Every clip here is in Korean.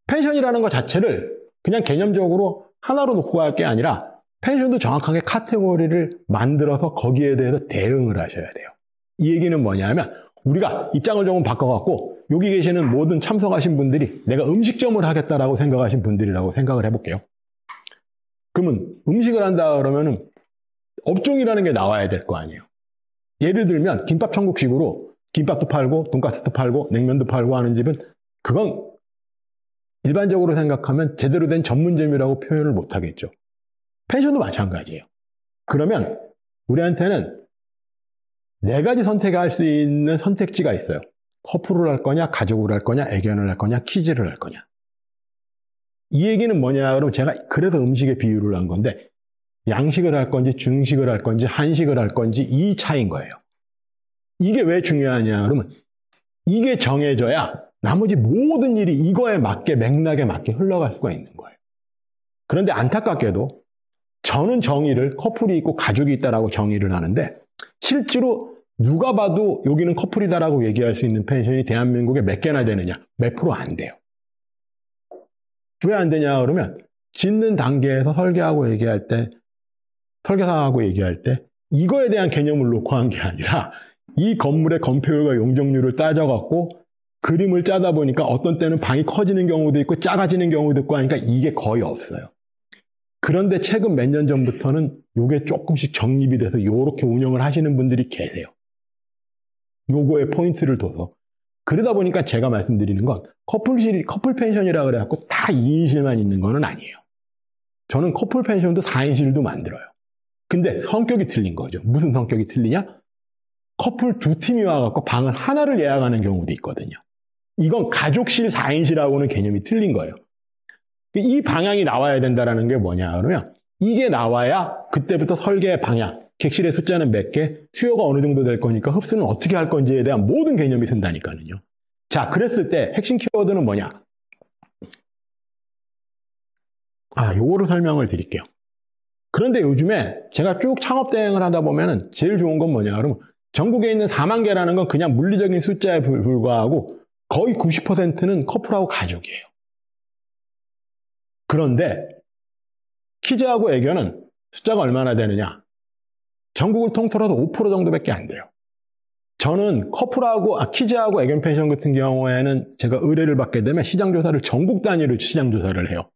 펜션이라는 것 자체를 그냥 개념적으로 하나로 놓고 갈 게 아니라 펜션도 정확하게 카테고리를 만들어서 거기에 대해서 대응을 하셔야 돼요. 이 얘기는 뭐냐면 우리가 입장을 조금 바꿔갖고 여기 계시는 모든 참석하신 분들이 내가 음식점을 하겠다라고 생각하신 분들이라고 생각을 해볼게요. 그러면 음식을 한다 그러면은 업종이라는 게 나와야 될 거 아니에요. 예를 들면 김밥 천국식으로 김밥도 팔고 돈가스도 팔고 냉면도 팔고 하는 집은 그건 일반적으로 생각하면 제대로 된 전문점이라고 표현을 못 하겠죠. 펜션도 마찬가지예요. 그러면 우리한테는 네 가지 선택할 수 있는 선택지가 있어요. 커플을 할 거냐, 가족을 할 거냐, 애견을 할 거냐, 키즈를 할 거냐. 이 얘기는 뭐냐 그러면 제가 그래서 음식에 비유를 한 건데 양식을 할 건지 중식을 할 건지 한식을 할 건지 이 차이인 거예요. 이게 왜 중요하냐 그러면 이게 정해져야 나머지 모든 일이 이거에 맞게 맥락에 맞게 흘러갈 수가 있는 거예요. 그런데 안타깝게도 저는 정의를 커플이 있고 가족이 있다라고 정의를 하는데 실제로 누가 봐도 여기는 커플이다라고 얘기할 수 있는 펜션이 대한민국에 몇 개나 되느냐? 몇 프로 안 돼요. 왜 안 되냐 그러면 짓는 단계에서 설계사하고 얘기할 때 이거에 대한 개념을 놓고 한 게 아니라 이 건물의 건폐율과 용적률을 따져갖고 그림을 짜다 보니까 어떤 때는 방이 커지는 경우도 있고 작아지는 경우도 있고 하니까 이게 거의 없어요. 그런데 최근 몇 년 전부터는 이게 조금씩 정립이 돼서 이렇게 운영을 하시는 분들이 계세요. 요거에 포인트를 둬서. 그러다 보니까 제가 말씀드리는 건 커플 펜션이라 그래갖고 다 2인실만 있는 거는 아니에요. 저는 커플 펜션도 4인실도 만들어요. 근데 성격이 틀린 거죠. 무슨 성격이 틀리냐? 커플 두 팀이 와갖고 방을 하나를 예약하는 경우도 있거든요. 이건 가족실 4인실하고는 개념이 틀린 거예요. 이 방향이 나와야 된다는 게 뭐냐 그러면 이게 나와야 그때부터 설계의 방향, 객실의 숫자는 몇 개, 수요가 어느 정도 될 거니까 흡수는 어떻게 할 건지에 대한 모든 개념이 쓴다니까요. 자, 그랬을 때 핵심 키워드는 뭐냐? 요거를 설명을 드릴게요. 그런데 요즘에 제가 쭉 창업 대행을 하다 보면은 제일 좋은 건 뭐냐 그러면 전국에 있는 4만 개라는 건 그냥 물리적인 숫자에 불과하고 거의 90%는 커플하고 가족이에요. 그런데 키즈하고 애견은 숫자가 얼마나 되느냐? 전국을 통틀어서 5% 정도밖에 안 돼요. 저는 키즈하고 애견 펜션 같은 경우에는 제가 의뢰를 받게 되면 시장조사를 전국 단위로 시장조사를 해요.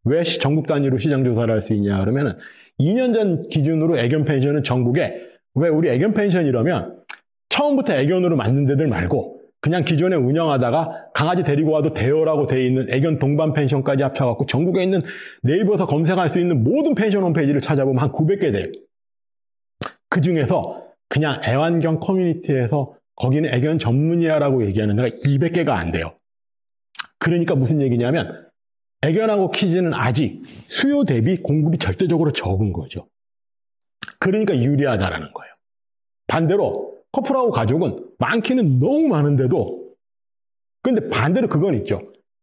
왜 전국 단위로 시장조사를 할 수 있냐 그러면은 2년 전 기준으로 애견 펜션은 전국에 왜 우리 애견 펜션 이러면 처음부터 애견으로 만든 데들 말고 그냥 기존에 운영하다가 강아지 데리고 와도 돼요라고 돼 있는 애견 동반 펜션까지 합쳐갖고 전국에 있는 네이버에서 검색할 수 있는 모든 펜션 홈페이지를 찾아보면 한 900개 돼요. 그 중에서 그냥 애완견 커뮤니티에서 거기는 애견 전문이야라고 얘기하는 데가 200개가 안 돼요. 그러니까 무슨 얘기냐면 애견하고 키즈는 아직 수요 대비 공급이 절대적으로 적은 거죠. 그러니까 유리하다라는 거예요. 반대로 커플하고 가족은 많기는 너무 많은데도 근데 반대로 그건 있죠.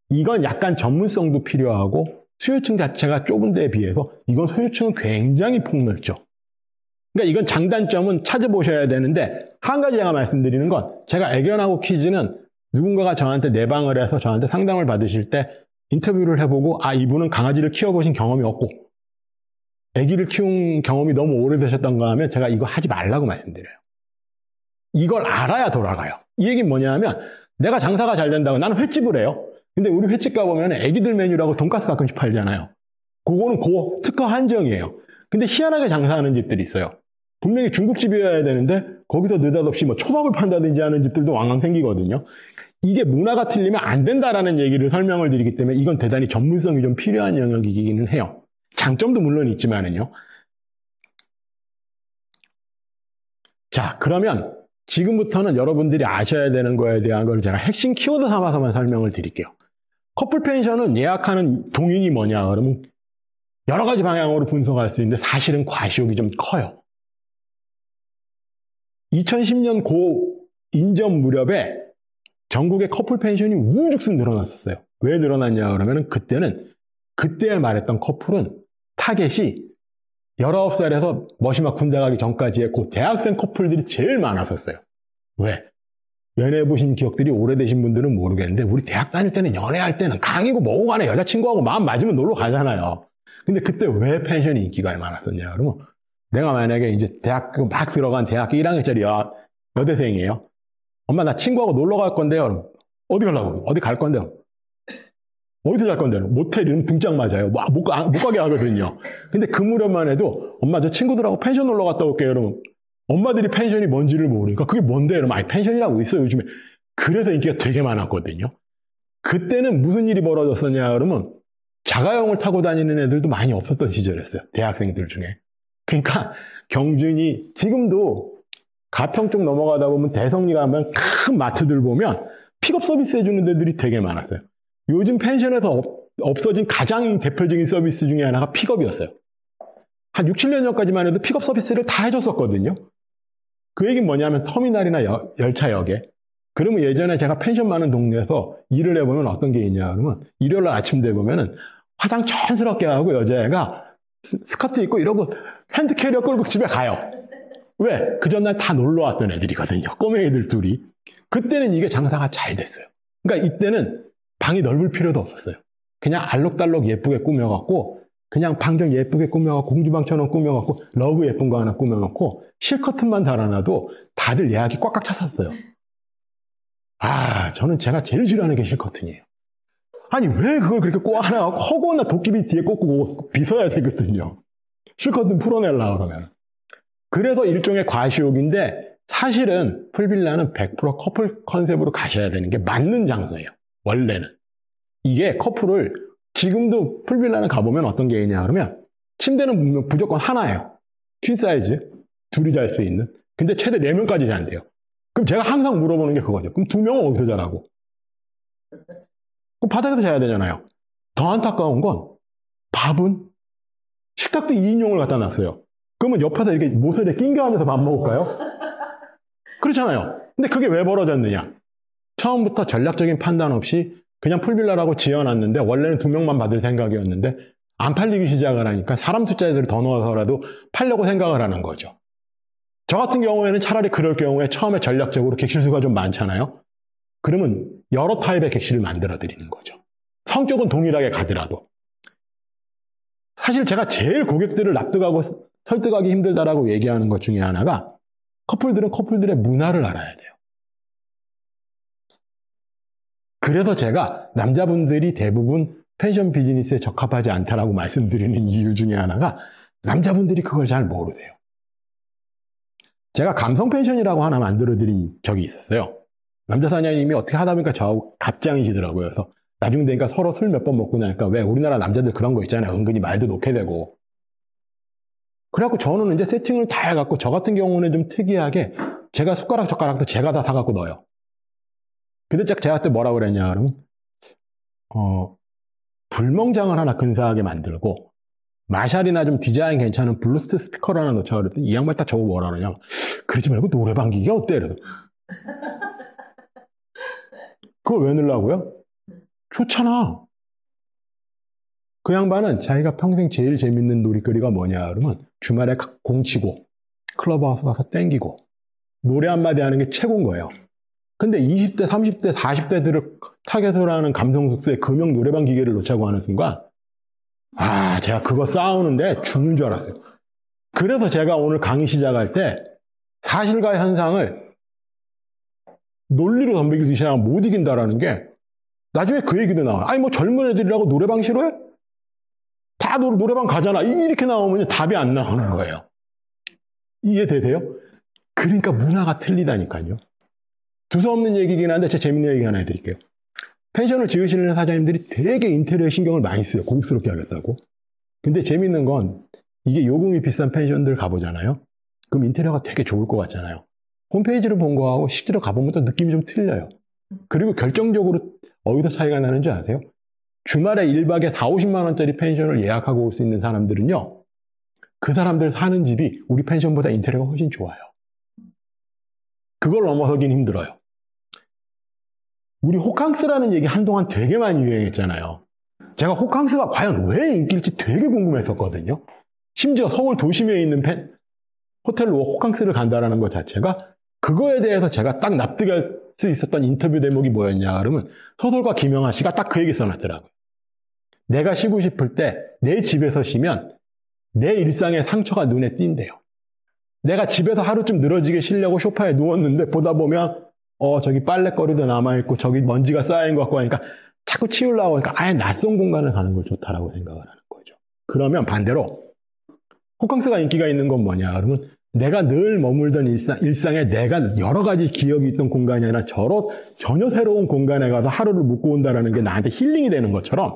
이건 약간 전문성도 필요하고 수요층 자체가 좁은 데에 비해서 이건 소유층은 굉장히 폭넓죠. 그러니까 이건 장단점은 찾아보셔야 되는데 한 가지 제가 말씀드리는 건 제가 애견하고 키즈는 누군가가 저한테 내방을 해서 저한테 상담을 받으실 때 인터뷰를 해보고 이분은 강아지를 키워보신 경험이 없고 아기를 키운 경험이 너무 오래되셨던가 하면 제가 이거 하지 말라고 말씀드려요. 이걸 알아야 돌아가요. 이 얘기는 뭐냐 하면 내가 장사가 잘 된다고 나는 횟집을 해요. 근데 우리 횟집 가보면 애기들 메뉴라고 돈가스 가끔씩 팔잖아요. 그거는 특허 한정이에요. 근데 희한하게 장사하는 집들이 있어요. 분명히 중국집이어야 되는데 거기서 느닷없이 초밥을 판다든지 하는 집들도 왕왕 생기거든요. 이게 문화가 틀리면 안 된다라는 얘기를 설명을 드리기 때문에 이건 대단히 전문성이 좀 필요한 영역이기는 해요. 장점도 물론 있지만은요. 자, 그러면 지금부터는 여러분들이 아셔야 되는 거에 대한 걸 제가 핵심 키워드 삼아서만 설명을 드릴게요. 커플 펜션은 예약하는 동인이 뭐냐 그러면 여러 가지 방향으로 분석할 수 있는데 사실은 과시욕이 좀 커요. 2010년 고 인접 무렵에 전국의 커플 펜션이 우후죽순 늘어났었어요. 왜 늘어났냐 그러면 그때 말했던 커플은 타겟이 19살에서 머시막 군대 가기 전까지의 그 대학생 커플들이 제일 많았었어요. 왜? 연애해보신 기억들이 오래되신 분들은 모르겠는데 우리 대학 다닐 때는 연애할 때는 강이고 뭐고 간에 여자친구하고 마음 맞으면 놀러 가잖아요. 근데 그때 왜 펜션이 인기가 많았었냐 그러면 내가 만약에 이제 대학교 막 들어간 대학교 1학년짜리 여대생이에요. 엄마 나 친구하고 놀러 갈 건데요. 어디 가려고? 어디 갈 건데요? 어디서 잘 건데요? 모텔은 등짝 맞아요. 못 가게 하거든요. 근데 그 무렵만 해도 엄마 저 친구들하고 펜션 놀러 갔다 올게요. 여러분. 엄마들이 펜션이 뭔지를 모르니까 그게 뭔데? 여러분. 아니 펜션이라고 있어요 요즘에. 그래서 인기가 되게 많았거든요. 그때는 무슨 일이 벌어졌었냐 그러면 자가용을 타고 다니는 애들도 많이 없었던 시절이었어요. 대학생들 중에. 그러니까 경준이 지금도 가평 쪽 넘어가다 보면 대성리 가면 큰 마트들 보면 픽업 서비스 해주는 데들이 되게 많았어요. 요즘 펜션에서 없어진 가장 대표적인 서비스 중에 하나가 픽업이었어요. 한 6, 7년 전까지만 해도 픽업 서비스를 다 해줬었거든요. 그 얘기는 뭐냐면 터미널이나 열차역에. 그러면 예전에 제가 펜션 많은 동네에서 일을 해보면 어떤 게 있냐 그러면 일요일 날 아침 돼 보면은 화장 촌스럽게 하고 여자애가 스커트 입고 이러고 핸드 캐리어 끌고 집에 가요. 왜? 그 전날 다 놀러 왔던 애들이거든요. 꼬맹이들 둘이. 그때는 이게 장사가 잘 됐어요. 그러니까 이때는 방이 넓을 필요도 없었어요. 그냥 알록달록 예쁘게 꾸며갖고 그냥 방 좀 예쁘게 꾸며갖고 공주방처럼 꾸며갖고 러브 예쁜 거 하나 꾸며놓고 실커튼만 달아놔도 다들 예약이 꽉꽉 찼었어요. 저는 제가 제일 싫어하는 게 실커튼이에요. 아니 왜 그걸 그렇게 꼬아놔갖고 허구나 도끼비 뒤에 꽂고 빗어야 되거든요. 실커튼 풀어내려고 그러면. 그래서 일종의 과시욕인데 사실은 풀빌라는 100% 커플 컨셉으로 가셔야 되는 게 맞는 장소예요. 원래는. 이게 커플을 지금도 풀빌라는 가보면 어떤 게 있냐 그러면 침대는 무조건 하나예요. 퀸 사이즈. 둘이 잘 수 있는. 근데 최대 4명까지 잔대요. 그럼 제가 항상 물어보는 게 그거죠. 그럼 2명은 어디서 자라고? 그럼 바닥에서 자야 되잖아요. 더 안타까운 건 밥은 식탁도 2인용을 갖다 놨어요. 그러면 옆에서 이렇게 모서리에 낑겨앉아서 밥 먹을까요? 그렇잖아요. 근데 그게 왜 벌어졌느냐? 처음부터 전략적인 판단 없이 그냥 풀빌라라고 지어놨는데 원래는 2명만 받을 생각이었는데 안 팔리기 시작을 하니까 사람 숫자를 더 넣어서라도 팔려고 생각을 하는 거죠. 저 같은 경우에는 차라리 그럴 경우에 처음에 전략적으로 객실 수가 좀 많잖아요. 그러면 여러 타입의 객실을 만들어 드리는 거죠. 성격은 동일하게 가더라도. 사실 제가 제일 고객들을 납득하고 설득하기 힘들다라고 얘기하는 것 중에 하나가 커플들은 커플들의 문화를 알아야 돼요. 그래서 제가 남자분들이 대부분 펜션 비즈니스에 적합하지 않다라고 말씀드리는 이유 중에 하나가 남자분들이 그걸 잘 모르세요. 제가 감성 펜션이라고 하나 만들어드린 적이 있었어요. 남자 사장님이 어떻게 하다 보니까 저하고 갑장이시더라고요. 그래서 나중 되니까 서로 술 몇 번 먹고 나니까 왜 우리나라 남자들 그런 거 있잖아요. 은근히 말도 놓게 되고. 그래갖고 저는 이제 세팅을 다 해갖고 저 같은 경우는 좀 특이하게 제가 숟가락 젓가락도 제가 다 사갖고 넣어요. 근데 제가 그때 뭐라고 그랬냐 그러면 불멍장을 하나 근사하게 만들고 마샬이나 좀 디자인 괜찮은 블루투스 스피커를 하나 넣자 그랬더니 이 양반 딱 저거 뭐라 그러냐 그러지 말고 노래방 기계 어때? 그래서 그걸 왜 넣으려고요? 좋잖아. 그 양반은 자기가 평생 제일 재밌는 놀이거리가 뭐냐 그러면 주말에 공 치고 클럽하우스 가서 땡기고 노래 한마디 하는 게 최고인 거예요. 근데 20대, 30대, 40대들을 타겟으로 하는 감성숙소에 금형 노래방 기계를 놓자고 하는 순간 제가 그거 싸우는데 죽는 줄 알았어요. 그래서 제가 오늘 강의 시작할 때 사실과 현상을 논리로 덤비기 시작하면 못 이긴다라는 게 나중에 그 얘기도 나와요. 아니 뭐 젊은 애들이라고 노래방 싫어해? 다 노래방 가잖아. 이렇게 나오면 답이 안 나오는 거예요. 이해되세요? 그러니까 문화가 틀리다니까요. 두서없는 얘기긴 한데 제가 재밌는 얘기 하나 해드릴게요. 펜션을 지으시는 사장님들이 되게 인테리어에 신경을 많이 써요. 고급스럽게 하겠다고. 근데 재밌는 건 이게 요금이 비싼 펜션들 가보잖아요. 그럼 인테리어가 되게 좋을 것 같잖아요. 홈페이지를 본 거하고 실제로 가보면 또 느낌이 좀 틀려요. 그리고 결정적으로 어디서 차이가 나는 줄 아세요? 주말에 1박에 4, 50만 원짜리 펜션을 예약하고 올 수 있는 사람들은요. 그 사람들 사는 집이 우리 펜션보다 인테리어가 훨씬 좋아요. 그걸 넘어서긴 힘들어요. 우리 호캉스라는 얘기 한동안 되게 많이 유행했잖아요. 제가 호캉스가 과연 왜 인기일지 되게 궁금했었거든요. 심지어 서울 도심에 있는 호텔로 호캉스를 간다는 것 자체가 그거에 대해서 제가 딱 납득할 수 있었던 인터뷰 대목이 뭐였냐 그러면 소설가 김영하 씨가 딱 그 얘기 써놨더라고요. 내가 쉬고 싶을 때 내 집에서 쉬면 내 일상의 상처가 눈에 띈대요. 내가 집에서 하루쯤 늘어지게 쉬려고 소파에 누웠는데 보다 보면 저기 빨래거리도 남아있고 저기 먼지가 쌓인 것 같고 하니까 자꾸 치우려고 하니까 아예 낯선 공간을 가는 걸 좋다라고 생각을 하는 거죠. 그러면 반대로 호캉스가 인기가 있는 건 뭐냐 그러면 내가 늘 머물던 일상에 내가 여러 가지 기억이 있던 공간이 아니라 전혀 새로운 공간에 가서 하루를 묵고 온다는 게 나한테 힐링이 되는 것처럼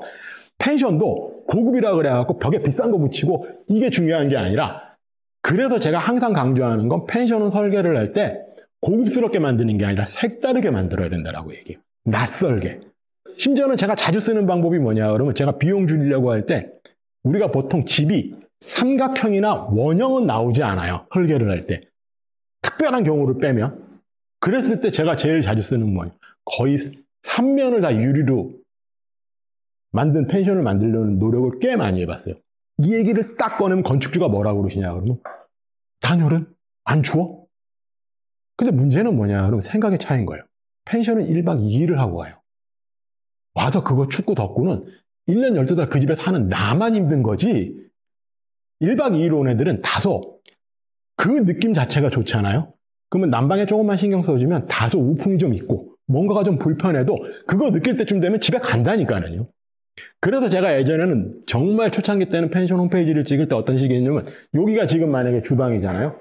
펜션도 고급이라 그래갖고 벽에 비싼 거 붙이고 이게 중요한 게 아니라 그래서 제가 항상 강조하는 건 펜션은 설계를 할 때 고급스럽게 만드는 게 아니라 색다르게 만들어야 된다라고 얘기해요. 낯설게. 심지어는 제가 자주 쓰는 방법이 뭐냐 그러면 제가 비용 줄이려고 할 때 우리가 보통 집이 삼각형이나 원형은 나오지 않아요. 설계를 할 때. 특별한 경우를 빼면. 그랬을 때 제가 제일 자주 쓰는 뭐예요? 거의 3면을 다 유리로 만든 펜션을 만들려는 노력을 꽤 많이 해봤어요. 이 얘기를 딱 꺼내면 건축주가 뭐라고 그러시냐 그러면 단열은 안 추워? 근데 문제는 뭐냐 그러면 생각의 차이인 거예요. 펜션은 1박 2일을 하고 와요. 와서 그거 춥고 덥고는 1년 12달 그 집에 사는 나만 힘든 거지 1박 2일 온 애들은 다소 그 느낌 자체가 좋잖아요. 그러면 난방에 조금만 신경 써주면 다소 우풍이 좀 있고 뭔가가 좀 불편해도 그거 느낄 때쯤 되면 집에 간다니까요. 그래서 제가 예전에는 정말 초창기 때는 펜션 홈페이지를 찍을 때 어떤 식이었냐면 여기가 지금 만약에 주방이잖아요.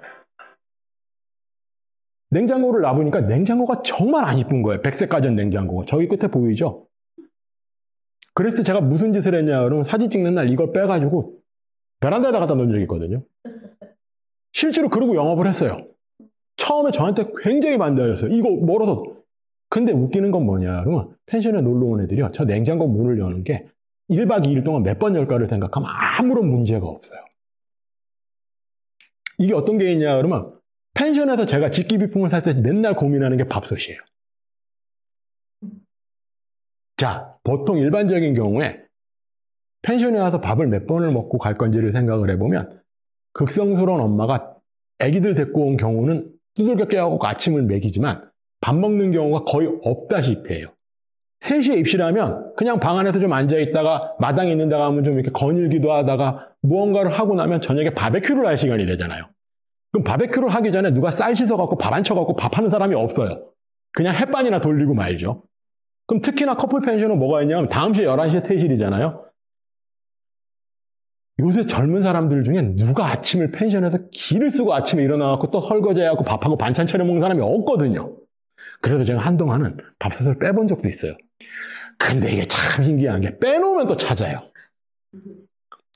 냉장고를 놔보니까 냉장고가 정말 안 이쁜 거예요. 백색 가전 냉장고가. 저기 끝에 보이죠? 그래서 제가 무슨 짓을 했냐 그러면 사진 찍는 날 이걸 빼가지고 베란다에다 갖다 놓은 적이 있거든요. 실제로 그러고 영업을 했어요. 처음에 저한테 굉장히 반대하셨어요. 이거 멀어서. 근데 웃기는 건 뭐냐 그러면 펜션에 놀러 온 애들이요. 저 냉장고 문을 여는 게 1박 2일 동안 몇 번 열까를 생각하면 아무런 문제가 없어요. 이게 어떤 게 있냐 그러면 펜션에서 제가 직기비품을 살 때 맨날 고민하는 게 밥솥이에요. 자, 보통 일반적인 경우에 펜션에 와서 밥을 몇 번을 먹고 갈 건지를 생각을 해보면 극성스러운 엄마가 아기들 데리고 온 경우는 두들겨 깨워갖고 아침을 먹이지만 밥 먹는 경우가 거의 없다시피 해요. 3시에 입실하면 그냥 방 안에서 좀 앉아있다가 마당에 있는 데 가면 좀 이렇게 거닐기도 하다가 무언가를 하고 나면 저녁에 바베큐를 할 시간이 되잖아요. 그럼 바베큐를 하기 전에 누가 쌀 씻어갖고 밥 안 쳐갖고 밥하는 사람이 없어요. 그냥 햇반이나 돌리고 말죠. 그럼 특히나 커플 펜션은 뭐가 있냐면 다음 주에 11시에 퇴실이잖아요. 요새 젊은 사람들 중에 누가 아침을 펜션에서 기를 쓰고 아침에 일어나갖고 또 설거지해갖고 밥하고 반찬 차려 먹는 사람이 없거든요. 그래서 제가 한동안은 밥솥을 빼본 적도 있어요. 근데 이게 참 신기한 게 빼놓으면 또 찾아요.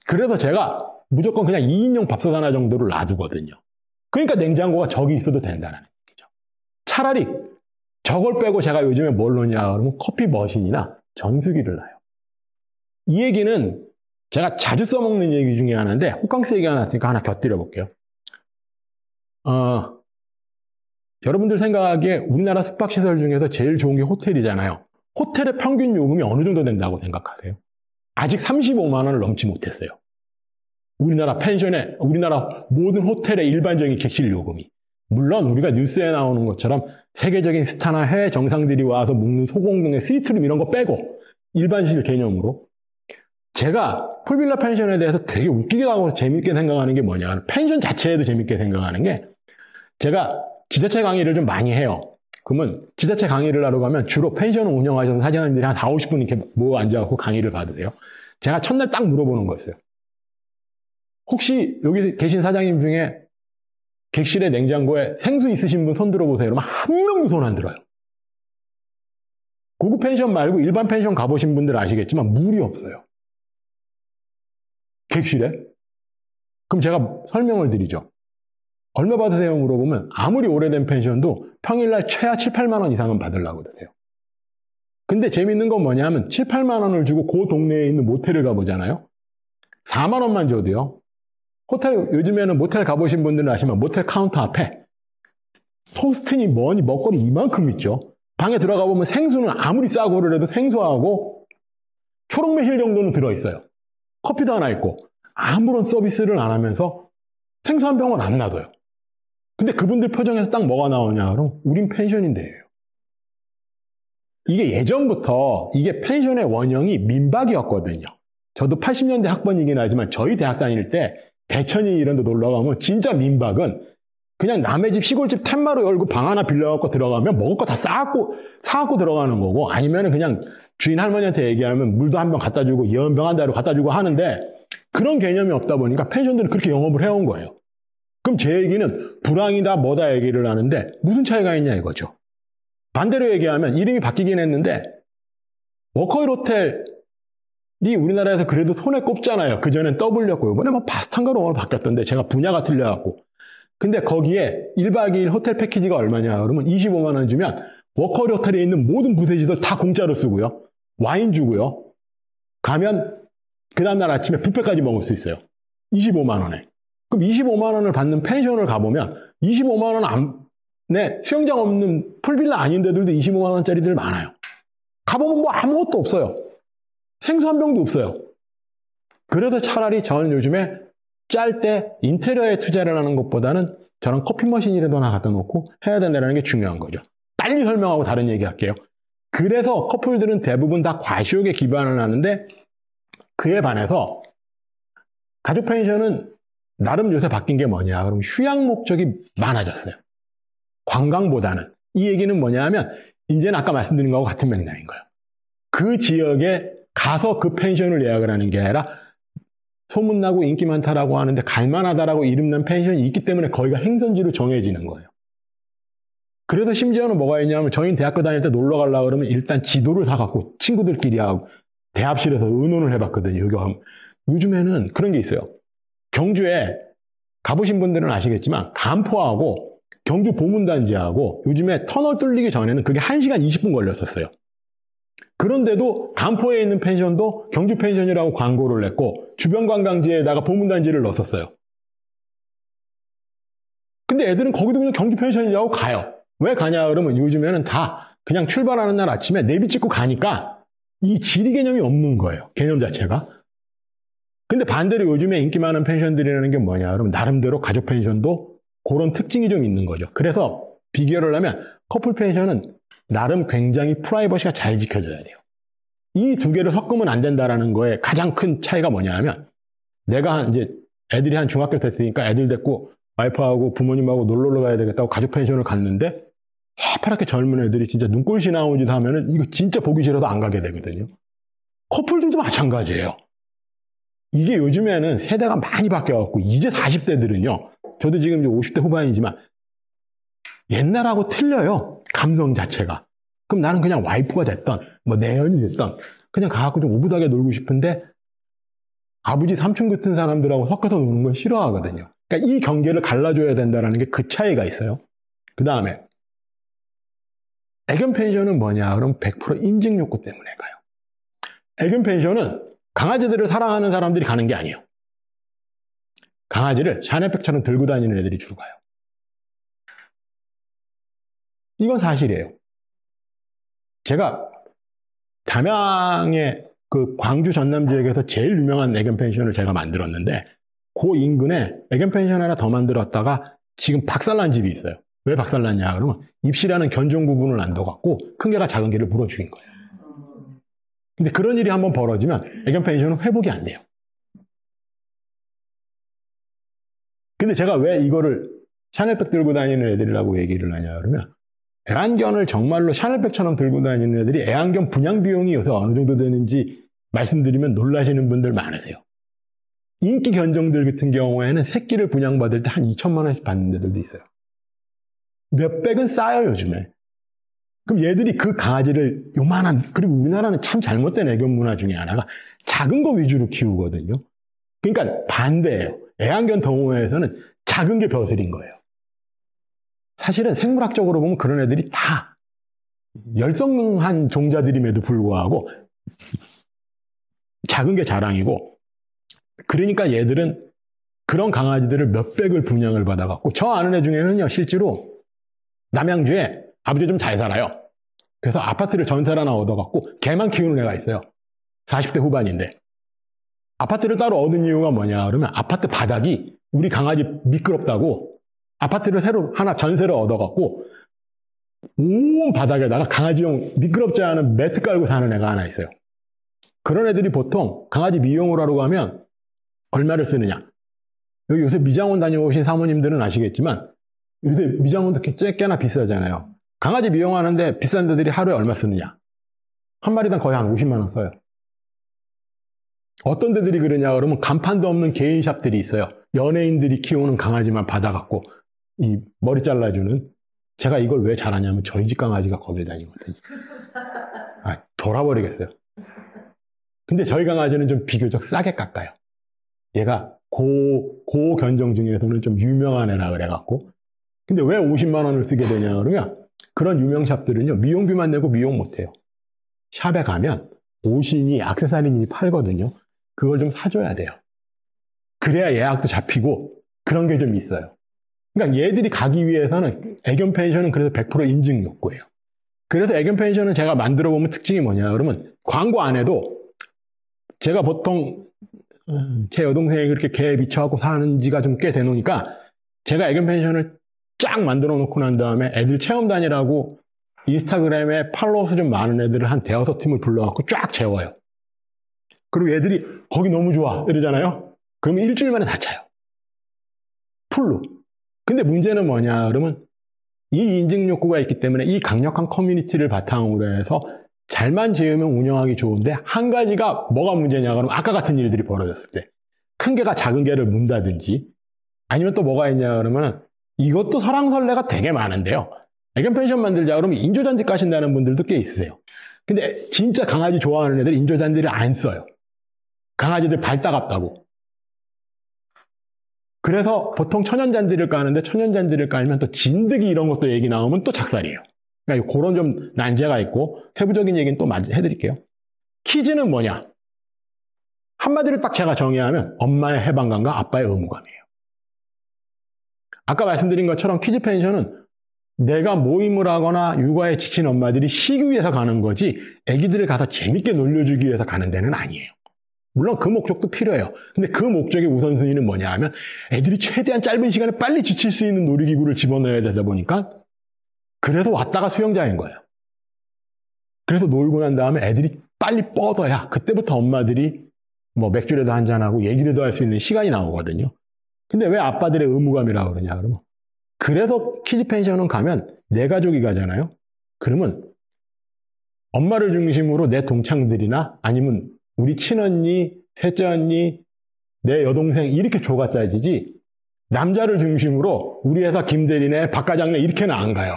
그래서 제가 무조건 그냥 2인용 밥솥 하나 정도를 놔두거든요. 그러니까 냉장고가 저기 있어도 된다는 얘기죠. 차라리 저걸 빼고 제가 요즘에 뭘 넣냐 그러면 커피 머신이나 정수기를 놔요. 이 얘기는 제가 자주 써먹는 얘기 중에 하나인데 호캉스 얘기가 나왔으니까 하나 곁들여 볼게요. 여러분들 생각하기에 우리나라 숙박시설 중에서 제일 좋은 게 호텔이잖아요. 호텔의 평균 요금이 어느 정도 된다고 생각하세요? 아직 35만 원을 넘지 못했어요. 우리나라 펜션에, 우리나라 모든 호텔의 일반적인 객실 요금이. 물론 우리가 뉴스에 나오는 것처럼 세계적인 스타나 해외 정상들이 와서 묵는 소공동의 스위트룸 이런 거 빼고 일반실 개념으로 제가 풀빌라 펜션에 대해서 되게 웃기게 하고 재밌게 생각하는 게 뭐냐. 펜션 자체에도 재밌게 생각하는 게 제가 지자체 강의를 좀 많이 해요. 그러면 지자체 강의를 하러 가면 주로 펜션을 운영하시는 사장님들이 한 4, 50분 이렇게 모여 앉아갖고 강의를 받으세요. 제가 첫날 딱 물어보는 거였어요. 혹시 여기 계신 사장님 중에 객실의 냉장고에 생수 있으신 분 손 들어보세요. 그러면 한 명도 손 안 들어요. 고급 펜션 말고 일반 펜션 가보신 분들 아시겠지만 물이 없어요. 객실에? 그럼 제가 설명을 드리죠. 얼마 받으세요? 물어보면 아무리 오래된 펜션도 평일날 최하 7, 8만 원 이상은 받으려고 드세요. 근데 재밌는 건 뭐냐면 7, 8만 원을 주고 그 동네에 있는 모텔을 가보잖아요. 4만 원만 줘도요. 호텔, 요즘에는 모텔 가보신 분들은 아시면 모텔 카운터 앞에 토스트니 뭐니 먹거리 이만큼 있죠. 방에 들어가 보면 생수는 아무리 싸고 그래도 생수하고 초록 매실 정도는 들어있어요. 커피도 하나 있고 아무런 서비스를 안 하면서 생수 한 병은 안 놔둬요. 근데 그분들 표정에서 딱 뭐가 나오냐 그럼 우린 펜션인데요. 이게 예전부터 이게 펜션의 원형이 민박이었거든요. 저도 80년대 학번이긴 하지만 저희 대학 다닐 때 대천이 이런 데 놀러 가면 진짜 민박은 그냥 남의 집 시골집 텐마루 열고 방 하나 빌려갖고 들어가면 먹을 거 다 사갖고 들어가는 거고 아니면 그냥 주인 할머니한테 얘기하면 물도 한 병 갖다 주고 연병 한 대로 갖다 주고 하는데 그런 개념이 없다 보니까 펜션들은 그렇게 영업을 해온 거예요. 그럼 제 얘기는 불황이다 뭐다 얘기를 하는데 무슨 차이가 있냐 이거죠. 반대로 얘기하면 이름이 바뀌긴 했는데 워커힐 호텔이 우리나라에서 그래도 손에 꼽잖아요. 그전엔 W였고 이번에 뭐 바스탄가로 오늘 바뀌었던데 제가 분야가 틀려갖고 근데 거기에 1박 2일 호텔 패키지가 얼마냐 그러면 25만 원 주면 워커힐 호텔에 있는 모든 부대지들 다 공짜로 쓰고요. 와인 주고요. 가면 그 다음날 아침에 뷔페까지 먹을 수 있어요. 25만 원에. 그럼 25만 원을 받는 펜션을 가보면 25만 원 안에 수영장 없는 풀빌라 아닌 데들도 25만 원짜리들 많아요. 가보면 뭐 아무것도 없어요. 생수 한 병도 없어요. 그래서 차라리 저는 요즘에 짤 때 인테리어에 투자를 하는 것보다는 저런 커피 머신이라도 하나 갖다 놓고 해야 된다는 게 중요한 거죠. 빨리 설명하고 다른 얘기 할게요. 그래서 커플들은 대부분 다 과시욕에 기반을 하는데 그에 반해서 가족 펜션은 나름 요새 바뀐 게 뭐냐 그럼 휴양 목적이 많아졌어요. 관광보다는. 이 얘기는 뭐냐 하면 이제는 아까 말씀드린 거하고 같은 맥락인 거예요. 그 지역에 가서 그 펜션을 예약을 하는 게 아니라 소문나고 인기 많다라고 하는데 갈만하다라고 이름난 펜션이 있기 때문에 거기가 행선지로 정해지는 거예요. 그래서 심지어는 뭐가 있냐면 저희는 대학교 다닐 때 놀러 가려고 그러면 일단 지도를 사갖고 친구들끼리 하고 대합실에서 의논을 해봤거든요. 여기 가면. 요즘에는 그런 게 있어요. 경주에 가보신 분들은 아시겠지만 간포하고 경주 보문단지하고 요즘에 터널 뚫리기 전에는 그게 1시간 20분 걸렸었어요. 그런데도 간포에 있는 펜션도 경주 펜션이라고 광고를 냈고 주변 관광지에다가 보문단지를 넣었었어요. 근데 애들은 거기도 그냥 경주 펜션이라고 가요. 왜 가냐 그러면 요즘에는 다 그냥 출발하는 날 아침에 내비 찍고 가니까 이 지리 개념이 없는 거예요. 개념 자체가. 근데 반대로 요즘에 인기 많은 펜션들이라는 게 뭐냐 그러면 나름대로 가족 펜션도 그런 특징이 좀 있는 거죠. 그래서 비교를 하면 커플 펜션은 나름 굉장히 프라이버시가 잘 지켜져야 돼요. 이 두 개를 섞으면 안 된다는 거에 가장 큰 차이가 뭐냐 하면 내가 이제 애들이 한 중학교 됐으니까 애들 데리고 와이프하고 부모님하고 놀러 가야 되겠다고 가족 펜션을 갔는데 새파랗게 젊은 애들이 진짜 눈꼴시 나온 짓 하면은 이거 진짜 보기 싫어서 안 가게 되거든요. 커플들도 마찬가지예요. 이게 요즘에는 세대가 많이 바뀌어갖고 이제 40대들은요. 저도 지금 이제 50대 후반이지만 옛날하고 틀려요. 감성 자체가. 그럼 나는 그냥 와이프가 됐던 뭐 내연이 됐던 그냥 가갖고 좀 오붓하게 놀고 싶은데 아버지 삼촌 같은 사람들하고 섞어서 노는 건 싫어하거든요. 그러니까 이 경계를 갈라줘야 된다는 게 그 차이가 있어요. 그 다음에 애견 펜션은 뭐냐? 그럼 100% 인증 욕구 때문에 가요. 애견 펜션은 강아지들을 사랑하는 사람들이 가는 게 아니에요. 강아지를 샤넬백처럼 들고 다니는 애들이 주로 가요. 이건 사실이에요. 제가 담양의 그 광주 전남 지역에서 제일 유명한 애견 펜션을 제가 만들었는데 그 인근에 애견 펜션 하나 더 만들었다가 지금 박살난 집이 있어요. 왜 박살났냐 그러면 입시라는 견종 부분을 안 둬갖고 큰 개가 작은 개를 물어 죽인 거예요. 근데 그런 일이 한번 벌어지면 애견 펜션은 회복이 안 돼요. 근데 제가 왜 이거를 샤넬백 들고 다니는 애들이라고 얘기를 하냐 그러면 애완견을 정말로 샤넬백처럼 들고 다니는 애들이 애완견 분양 비용이 요새 어느 정도 되는지 말씀드리면 놀라시는 분들 많으세요. 인기 견종들 같은 경우에는 새끼를 분양받을 때 한 2천만 원씩 받는 데들도 있어요. 몇백은 싸요 요즘에. 그럼 얘들이 그 강아지를 요만한, 그리고 우리나라는 참 잘못된 애견 문화 중에 하나가 작은 거 위주로 키우거든요. 그러니까 반대예요. 애완견 동호회에서는 작은 게 벼슬인 거예요. 사실은 생물학적으로 보면 그런 애들이 다 열성한 종자들임에도 불구하고 작은 게 자랑이고, 그러니까 얘들은 그런 강아지들을 몇백을 분양을 받아갖고, 저 아는 애 중에는요, 실제로 남양주에 아버지 좀 잘 살아요. 그래서 아파트를 전세를 하나 얻어갖고 개만 키우는 애가 있어요. 40대 후반인데. 아파트를 따로 얻은 이유가 뭐냐 그러면 아파트 바닥이 우리 강아지 미끄럽다고 아파트를 새로 하나 전세를 얻어갖고 온 바닥에다가 강아지용 미끄럽지 않은 매트 깔고 사는 애가 하나 있어요. 그런 애들이 보통 강아지 미용을 하러 가면 얼마를 쓰느냐. 여기 요새 미장원 다녀오신 사모님들은 아시겠지만 요새 미장원도 꽤나 비싸잖아요. 강아지 미용하는데 비싼 데들이 하루에 얼마 쓰느냐. 한 마리당 거의 한 50만 원 써요. 어떤 데들이 그러냐 그러면 간판도 없는 개인 샵들이 있어요. 연예인들이 키우는 강아지만 받아갖고 이 머리 잘라주는. 제가 이걸 왜 잘하냐면 저희 집 강아지가 거길 다니거든요. 돌아버리겠어요. 근데 저희 강아지는 좀 비교적 싸게 깎아요. 얘가 고견정 중에서는 좀 유명한 애라 그래갖고. 근데 왜 50만 원을 쓰게 되냐 그러면 그런 유명 샵들은요 미용비만 내고 미용 못해요. 샵에 가면 옷이니 액세서리니 팔거든요. 그걸 좀 사줘야 돼요. 그래야 예약도 잡히고 그런 게 좀 있어요. 그러니까 얘들이 가기 위해서는 애견 펜션은 그래서 100% 인증 욕구예요. 그래서 애견 펜션은 제가 만들어 보면 특징이 뭐냐 그러면 광고 안 해도 제가 보통 제 여동생이 그렇게 개에 미쳐갖고 사는 지가 좀 꽤 되노니까 제가 애견 펜션을 쫙 만들어 놓고 난 다음에 애들 체험단이라고 인스타그램에 팔로워 수 좀 많은 애들을 한 대여섯 팀을 불러갖고 쫙 재워요. 그리고 애들이 거기 너무 좋아 이러잖아요. 그러면 일주일 만에 다 차요. 풀로. 근데 문제는 뭐냐 그러면 이 인증 욕구가 있기 때문에 이 강력한 커뮤니티를 바탕으로 해서 잘만 지으면 운영하기 좋은데 한 가지가 뭐가 문제냐 그러면 아까 같은 일들이 벌어졌을 때 큰 개가 작은 개를 문다든지 아니면 또 뭐가 있냐 그러면 이것도 설왕설래가 되게 많은데요. 애견 펜션 만들자 그러면 인조잔디 까신다는 분들도 꽤 있으세요. 근데 진짜 강아지 좋아하는 애들 인조잔디를 안 써요. 강아지들 발 따갑다고. 그래서 보통 천연잔디를 까는데 천연잔디를 깔면 또 진드기 이런 것도 얘기 나오면 또 작살이에요. 그러니까 그런 좀 난제가 있고 세부적인 얘기는 또 해드릴게요. 키즈는 뭐냐? 한마디로 딱 제가 정의하면 엄마의 해방감과 아빠의 의무감이에요. 아까 말씀드린 것처럼 키즈 펜션은 내가 모임을 하거나 육아에 지친 엄마들이 쉬기 위해서 가는 거지 애기들을 가서 재밌게 놀려주기 위해서 가는 데는 아니에요. 물론 그 목적도 필요해요. 근데 그 목적의 우선순위는 뭐냐 하면 애들이 최대한 짧은 시간에 빨리 지칠 수 있는 놀이기구를 집어넣어야 되다 보니까 그래서 왔다가 수영장인 거예요. 그래서 놀고 난 다음에 애들이 빨리 뻗어야 그때부터 엄마들이 뭐 맥주라도 한잔하고 얘기라도 할 수 있는 시간이 나오거든요. 근데 왜 아빠들의 의무감이라고 그러냐 그러면 그래서 키즈 펜션은 가면 내 가족이 가잖아요. 그러면 엄마를 중심으로 내 동창들이나 아니면 우리 친언니, 셋째 언니, 내 여동생 이렇게 조가 짜지지 남자를 중심으로 우리 회사 김대리네, 박과장네 이렇게는 안 가요.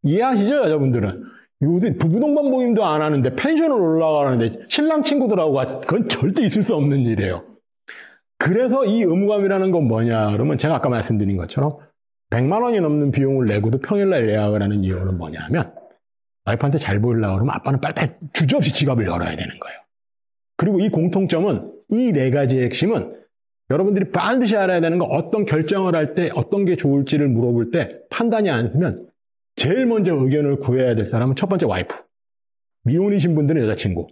이해하시죠 여자분들은? 요새 부부동반 모임도 안 하는데 펜션을 올라가는데 신랑 친구들하고 같이 그건 절대 있을 수 없는 일이에요. 그래서 이 의무감이라는 건 뭐냐 그러면 제가 아까 말씀드린 것처럼 100만 원이 넘는 비용을 내고도 평일날 예약을 하는 이유는 뭐냐 하면 와이프한테 잘 보이려고 그러면 아빠는 빨리빨리 주저없이 지갑을 열어야 되는 거예요. 그리고 이 공통점은 이 네 가지의 핵심은 여러분들이 반드시 알아야 되는 건 어떤 결정을 할 때 어떤 게 좋을지를 물어볼 때 판단이 안 서면 제일 먼저 의견을 구해야 될 사람은 첫 번째 와이프. 미혼이신 분들은 여자친구.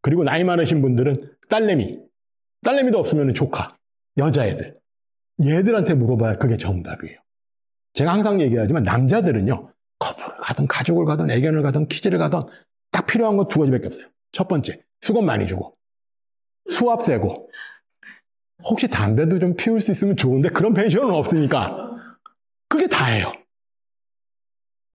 그리고 나이 많으신 분들은 딸내미. 딸내미도 없으면 조카. 여자애들. 얘들한테 물어봐야 그게 정답이에요. 제가 항상 얘기하지만 남자들은요. 커플을 가든 가족을 가든 애견을 가든 키즈를 가든 딱 필요한 건 두 가지밖에 없어요. 첫 번째, 수건 많이 주고 수압 세고 혹시 담배도 좀 피울 수 있으면 좋은데 그런 펜션은 없으니까 그게 다예요.